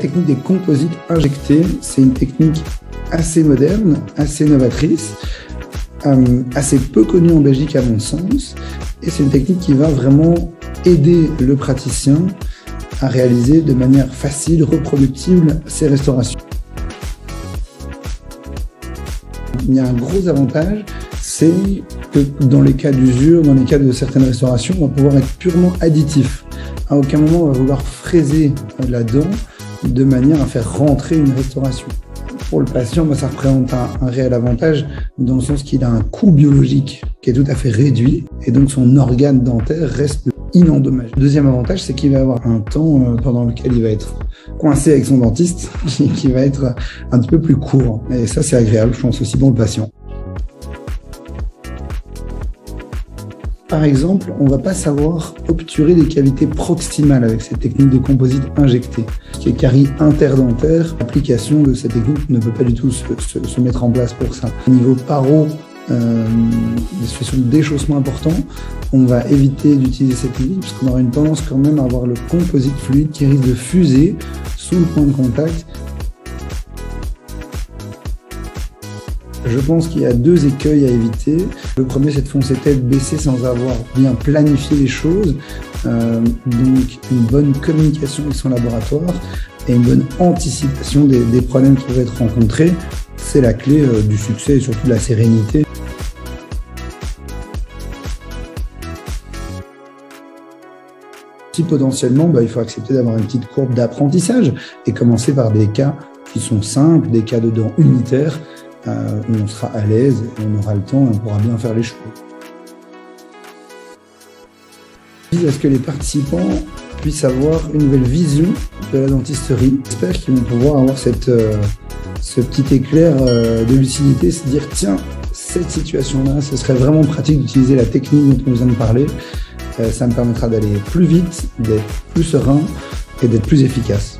technique des composites injectés, c'est une technique assez moderne, assez novatrice, assez peu connue en Belgique à mon sens, et c'est une technique qui va vraiment aider le praticien à réaliser de manière facile, reproductible ses restaurations. Il y a un gros avantage, c'est que dans les cas d'usure, dans les cas de certaines restaurations, on va pouvoir être purement additif. À aucun moment on va vouloir fraiser la dent de manière à faire rentrer une restauration. Pour le patient, ça représente un réel avantage dans le sens qu'il a un coût biologique qui est tout à fait réduit et donc son organe dentaire reste inendommagé. Deuxième avantage, c'est qu'il va avoir un temps pendant lequel il va être coincé avec son dentiste qui va être un petit peu plus court. Et ça, c'est agréable, je pense aussi pour le patient. Par exemple, on ne va pas savoir obturer des cavités proximales avec cette technique de composite injecté. Ce qui est carie interdentaire, l'application de cette technique ne peut pas du tout se mettre en place pour ça. Au niveau paro, des situations de déchaussement important, on va éviter d'utiliser cette technique parce qu'on aura une tendance quand même à avoir le composite fluide qui risque de fuser sous le point de contact. Je pense qu'il y a deux écueils à éviter. Le premier, c'est de foncer tête baissée sans avoir bien planifié les choses. Donc, une bonne communication avec son laboratoire et une bonne anticipation des problèmes qui peuvent être rencontrés. C'est la clé du succès et surtout de la sérénité. Si potentiellement, il faut accepter d'avoir une petite courbe d'apprentissage et commencer par des cas qui sont simples, des cas de dents unitaires, où on sera à l'aise, on aura le temps et on pourra bien faire les choses. À ce que les participants puissent avoir une nouvelle vision de la dentisterie. J'espère qu'ils vont pouvoir avoir ce petit éclair de lucidité, se dire tiens, cette situation-là, ce serait vraiment pratique d'utiliser la technique dont on vient de parler. Ça me permettra d'aller plus vite, d'être plus serein et d'être plus efficace.